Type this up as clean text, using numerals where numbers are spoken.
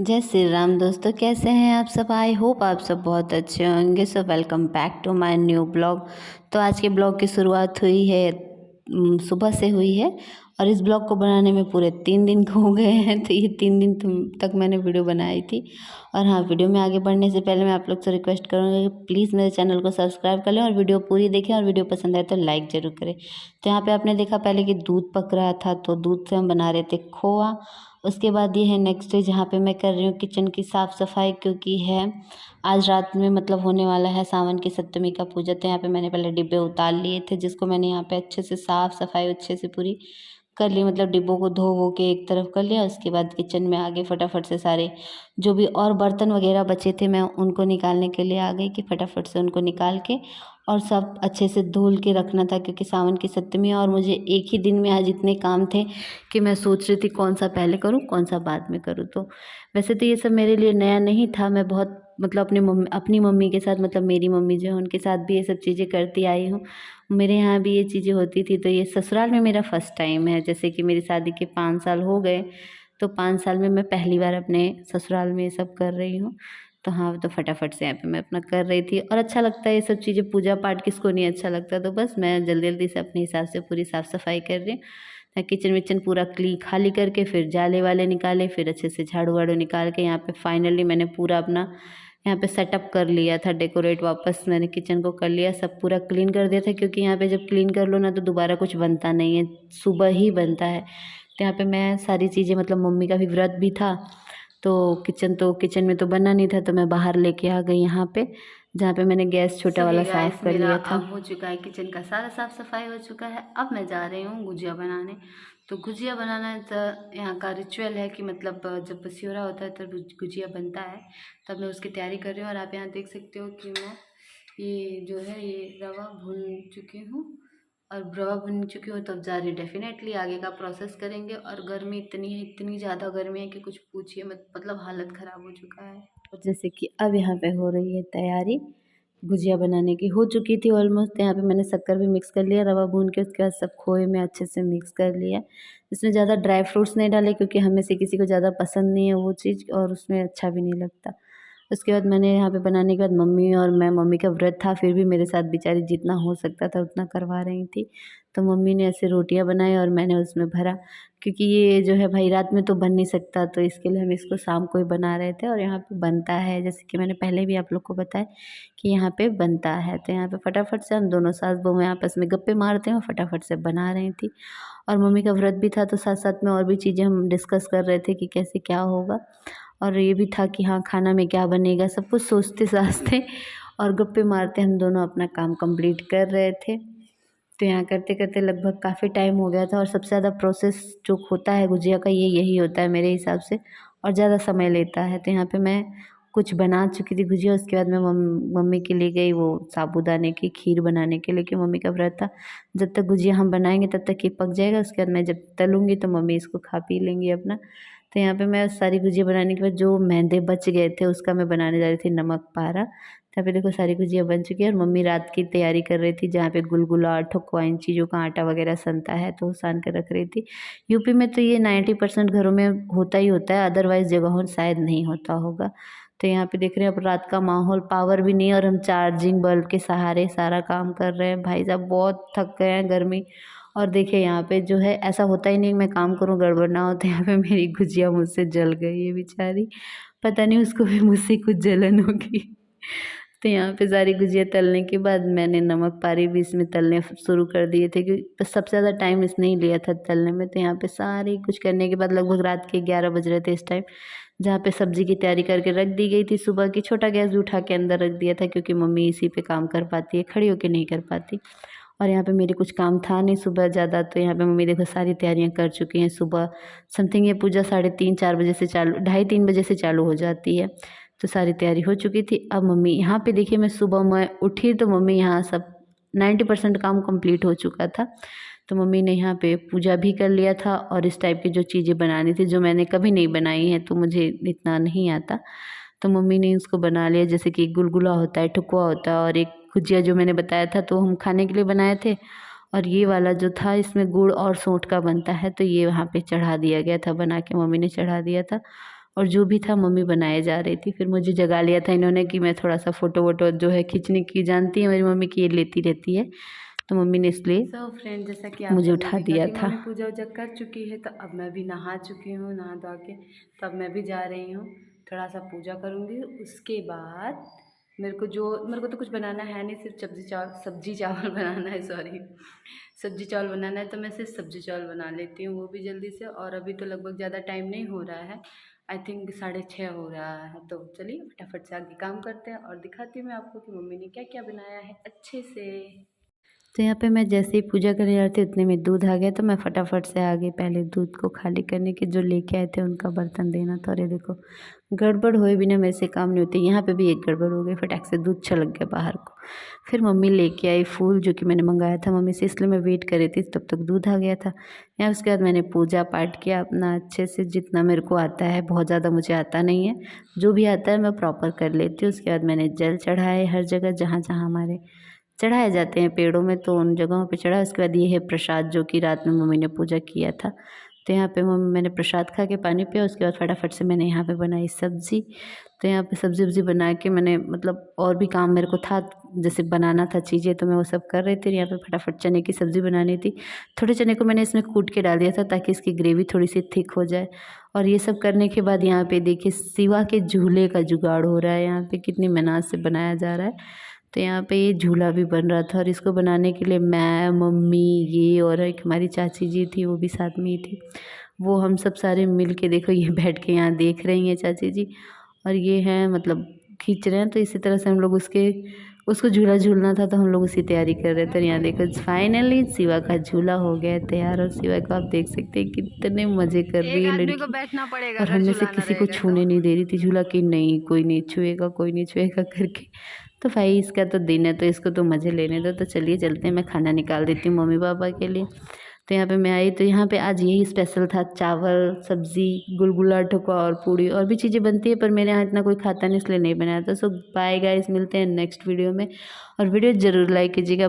जय श्री राम दोस्तों, कैसे हैं आप सब। आई होप आप सब बहुत अच्छे होंगे। So welcome back to my new blog. तो आज के ब्लॉग की शुरुआत हुई है सुबह से हुई है और इस ब्लॉग को बनाने में पूरे 3 दिन हो गए हैं। तो ये 3 दिन तक मैंने वीडियो बनाई थी। और हाँ, वीडियो में आगे बढ़ने से पहले मैं आप लोग से रिक्वेस्ट करूँगी कि प्लीज़ मेरे चैनल को सब्सक्राइब कर लें और वीडियो पूरी देखें, और वीडियो पसंद आए तो लाइक ज़रूर करें। तो यहाँ पे आपने देखा पहले कि दूध पक रहा था, तो दूध से हम बना रहे थे खोआ। उसके बाद ये है नेक्स्ट डे, जहाँ पे मैं कर रही हूँ किचन की साफ़ सफाई, क्योंकि है आज रात में मतलब होने वाला है सावन की सप्तमी का पूजा। तो यहाँ पे मैंने पहले डिब्बे उतार लिए थे, जिसको मैंने यहाँ पे अच्छे से साफ़ सफाई अच्छे से पूरी कर ली, मतलब डिब्बों को धो वो के एक तरफ कर लिया। उसके बाद किचन में आगे फटाफट से सारे जो भी और बर्तन वगैरह बचे थे मैं उनको निकालने के लिए आ गई, कि फटाफट से उनको निकाल के और सब अच्छे से धुल के रखना था, क्योंकि सावन की सप्तमी है और मुझे एक ही दिन में आज इतने काम थे कि मैं सोच रही थी कौन सा पहले करूँ कौन सा बाद में करूँ। तो वैसे तो ये सब मेरे लिए नया नहीं था, मैं बहुत मतलब अपनी मम्मी के साथ, मतलब मेरी मम्मी जो है उनके साथ भी ये सब चीज़ें करती आई हूँ। मेरे यहाँ भी ये चीज़ें होती थी। तो ये ससुराल में मेरा फर्स्ट टाइम है, जैसे कि मेरी शादी के 5 साल हो गए, तो 5 साल में मैं पहली बार अपने ससुराल में ये सब कर रही हूँ। तो हाँ, तो फटाफट से यहाँ पे मैं अपना कर रही थी, और अच्छा लगता है ये सब चीज़ें, पूजा पाठ किसको नहीं अच्छा लगता। तो बस मैं जल्दी जल्दी से अपने हिसाब से पूरी साफ़ सफाई कर रही हूँ। किचन विचन पूरा खाली करके फिर जाले वाले निकाले, फिर अच्छे से झाड़ू वाड़ू निकाल के यहाँ पे फाइनली मैंने पूरा अपना यहाँ पे सेटअप कर लिया था, डेकोरेट वापस मैंने किचन को कर लिया, सब पूरा क्लीन कर दिया था। क्योंकि यहाँ पे जब क्लीन कर लो ना तो दोबारा कुछ बनता नहीं है, सुबह ही बनता है। तो यहाँ पे मैं सारी चीज़ें, मतलब मम्मी का भी व्रत भी था, तो किचन में तो बनना नहीं था, तो मैं बाहर लेके आ गई यहाँ पे, जहाँ पे मैंने गैस छोटा वाला साफ़ कर लिया था। अब हो चुका है किचन का सारा साफ़ सफाई हो चुका है। अब मैं जा रही हूँ गुजिया बनाने। तो गुजिया बनाना तो यहाँ का रिचुअल है कि मतलब जब बसियोरा होता है तब गुजिया बनता है, तब मैं उसकी तैयारी कर रही हूँ। और आप यहाँ देख सकते हो कि मैं ये जो है ये रवा भून चुकी हूँ, और रवा भून चुकी हूँ, तब जा रही डेफिनेटली आगे का प्रोसेस करेंगे। और गर्मी इतनी है, इतनी ज़्यादा गर्मी है कि कुछ पूछिए मत, मतलब हालत ख़राब हो चुका है। और जैसे कि अब यहाँ पे हो रही है तैयारी गुजिया बनाने की, हो चुकी थी ऑलमोस्ट। यहाँ पे मैंने शक्कर भी मिक्स कर लिया, रवा भून के उसके बाद सब खोए में अच्छे से मिक्स कर लिया। इसमें ज़्यादा ड्राई फ्रूट्स नहीं डाले, क्योंकि हमें से किसी को ज़्यादा पसंद नहीं है वो चीज़, और उसमें अच्छा भी नहीं लगता। उसके बाद मैंने यहाँ पे बनाने के बाद मम्मी और मैं, मम्मी का व्रत था फिर भी मेरे साथ बेचारी जितना हो सकता था उतना करवा रही थी। तो मम्मी ने ऐसे रोटियां बनाई और मैंने उसमें भरा, क्योंकि ये जो है भाई रात में तो बन नहीं सकता, तो इसके लिए हम इसको शाम को ही बना रहे थे। और यहाँ पे बनता है, जैसे कि मैंने पहले भी आप लोग को बताया कि यहाँ पे बनता है। तो यहाँ पे फटाफट से हम दोनों सास बहू आपस में गप्पे मारते हैं और फटाफट से बना रही थी। और मम्मी का व्रत भी था, तो साथ साथ में और भी चीज़ें हम डिस्कस कर रहे थे कि कैसे क्या होगा। और ये भी था कि हाँ, खाना में क्या बनेगा, सब कुछ सोचते साचते और गप्पे मारते हम दोनों अपना काम कंप्लीट कर रहे थे। तो यहाँ करते करते लगभग काफ़ी टाइम हो गया था। और सबसे ज़्यादा प्रोसेस जो होता है गुजिया का ये यही होता है मेरे हिसाब से, और ज़्यादा समय लेता है। तो यहाँ पे मैं कुछ बना चुकी थी गुजिया, उसके बाद मैं मम्मी के लिए गई वो साबूदाने की खीर बनाने के लिए, कि मम्मी का व्रत था। जब तक गुजिया हम बनाएंगे तब तक ये पक जाएगा, उसके बाद मैं जब तलूँगी तो मम्मी इसको खा पी लेंगी अपना। तो यहाँ पे मैं सारी गुजिया बनाने के बाद जो मैदे बच गए थे उसका मैं बनाने जा रही थी नमक पारा। यहाँ पे देखो सारी गुजिया बन चुकी है, और मम्मी रात की तैयारी कर रही थी, जहाँ पे गुलगुला ठोकुआ इन चीज़ों का आटा वगैरह सनता है तो सान कर रख रही थी। यूपी में तो ये 90% घरों में होता ही होता है, अदरवाइज़ जगहों शायद नहीं होता होगा। तो यहाँ पे देख रहे हैं अब रात का माहौल, पावर भी नहीं है और हम चार्जिंग बल्ब के सहारे सारा काम कर रहे हैं। भाई साहब बहुत थक गए हैं गर्मी। और देखिए यहाँ पे जो है ऐसा होता ही नहीं मैं काम करूँ गड़बड़ ना हो। तो यहाँ पे मेरी गुजिया मुझसे जल गई है बेचारी, पता नहीं उसको भी मुझसे कुछ जलन होगी। तो यहाँ पे सारी गुजिया तलने के बाद मैंने नमक पारी भी इसमें तलने शुरू कर दिए थे, क्योंकि सबसे ज़्यादा टाइम इसने ही लिया था तलने में। तो यहाँ पे सारी कुछ करने के बाद लगभग रात के 11 बज रहे थे इस टाइम, जहाँ पे सब्जी की तैयारी करके रख दी गई थी सुबह की। छोटा गैस भी उठा के अंदर रख दिया था, क्योंकि मम्मी इसी पे काम कर पाती है, खड़ी होके नहीं कर पाती। और यहाँ पे मेरे कुछ काम था नहीं सुबह ज़्यादा, तो यहाँ पे मम्मी देखो सारी तैयारियाँ कर चुकी हैं। सुबह समथिंग ये पूजा 3:30-4 बजे से चालू, 2:30-3 बजे से चालू हो जाती है। तो सारी तैयारी हो चुकी थी। अब मम्मी यहाँ पे देखिए, मैं सुबह मैं उठी तो मम्मी यहाँ सब 90% काम कंप्लीट हो चुका था। तो मम्मी ने यहाँ पे पूजा भी कर लिया था, और इस टाइप की जो चीज़ें बनानी थी जो मैंने कभी नहीं बनाई हैं तो मुझे इतना नहीं आता, तो मम्मी ने उसको बना लिया। जैसे कि गुलगुला होता है, ठुकुआ होता है, और एक गुजिया जो मैंने बताया था तो हम खाने के लिए बनाए थे। और ये वाला जो था इसमें गुड़ और सौंठ का बनता है, तो ये वहाँ पे चढ़ा दिया गया था, बना के मम्मी ने चढ़ा दिया था। और जो भी था मम्मी बनाए जा रही थी। फिर मुझे जगा लिया था इन्होंने कि मैं थोड़ा सा फ़ोटो वोटो जो है खींचने की, जानती है मेरी मम्मी की ये लेती रहती है, तो मम्मी ने इसलिए फ्रेंड, जैसा कि आप मुझे सबने उठा देखा दिया कि था। मम्मी पूजा वूजा कर चुकी है, तो अब मैं भी नहा चुकी हूँ, नहा धो के तो अब मैं भी जा रही हूँ, थोड़ा सा पूजा करूँगी। उसके बाद मेरे को तो कुछ बनाना है नहीं, सिर्फ सब्जी चावल बनाना है, सब्जी चावल बनाना है, तो मैं सिर्फ सब्जी चावल बना लेती हूँ, वो भी जल्दी से। और अभी तो लगभग ज़्यादा टाइम नहीं हो रहा है, आई थिंक 6:30 हो रहा है। तो चलिए फटाफट से आगे काम करते हैं और दिखाती हूँ मैं आपको कि मम्मी ने क्या क्या बनाया है अच्छे से। तो यहाँ पे मैं जैसे ही पूजा करने जा रही थी उतने में दूध आ गया, तो मैं फटाफट से आगे पहले दूध को खाली करने के जो लेके आए थे उनका बर्तन देना था। और ये देखो गड़बड़ हुए बिना मेरे से काम नहीं होते, यहाँ पे भी एक गड़बड़ हो गई, फटाक से दूध छलक गया बाहर को। फिर मम्मी लेके आई फूल जो कि मैंने मंगाया था मम्मी से, इसलिए मैं वेट कर रही थी, तब तक दूध आ गया था। यहाँ उसके बाद मैंने पूजा पाठ किया अपना अच्छे से, जितना मेरे को आता है, बहुत ज़्यादा मुझे आता नहीं है, जो भी आता है मैं प्रॉपर कर लेती हूँ। उसके बाद मैंने जल चढ़ाए हर जगह जहाँ जहाँ हमारे चढ़ाए जाते हैं पेड़ों में, तो उन जगहों पे चढ़ा। उसके बाद ये है प्रसाद जो कि रात में मम्मी ने पूजा किया था। तो यहाँ पे मैंने प्रसाद खा के पानी पिया। उसके बाद फटाफट से मैंने यहाँ पे बनाई सब्ज़ी। तो यहाँ पे सब्ज़ी वब्ज़ी बना के मैंने मतलब और भी काम मेरे को था, जैसे बनाना था चीज़ें, तो मैं वो सब कर रही थी। यहाँ पे फटाफट चने की सब्ज़ी बनानी थी। थोड़े चने को मैंने इसमें कूट के डाल दिया था ताकि इसकी ग्रेवी थोड़ी सी थिक हो जाए। और ये सब करने के बाद यहाँ पे देखिए शिवा के झूले का जुगाड़ हो रहा है। यहाँ पे कितनी मेहनत से बनाया जा रहा है। तो यहाँ पे ये झूला भी बन रहा था, और इसको बनाने के लिए मैं, मम्मी, ये और एक हमारी चाची जी थी, वो भी साथ में ही थी। वो हम सब सारे मिल के, देखो ये बैठ के यहाँ देख रही हैं चाची जी, और ये हैं मतलब खींच रहे हैं। तो इसी तरह से हम लोग उसको झूला झूलना था, तो हम लोग उसी तैयारी कर रहे थे। और यहाँ देखो फाइनली शिवा का झूला हो गया है तैयार, और शिवा को आप देख सकते हैं कितने मज़े कर रही है लड़की। को बैठना पड़ेगा और हम में से किसी को छूने नहीं दे रही थी झूला, कि नहीं कोई नहीं छुएगा, कोई नहीं छुएगा करके। तो भाई इसका तो दिन है, तो इसको तो मज़े लेने दो। तो चलिए चलते हैं, मैं खाना निकाल देती हूँ मम्मी पापा के लिए। तो यहाँ पे मैं आई, तो यहाँ पे आज यही स्पेशल था, चावल, सब्ज़ी, गुलगुला, ठोका और पूड़ी, और भी चीज़ें बनती है पर मेरे यहाँ इतना कोई खाता नहीं, इसलिए नहीं बनाया था। सो बाय गाइस, मिलते हैं नेक्स्ट वीडियो में, और वीडियो ज़रूर लाइक कीजिएगा।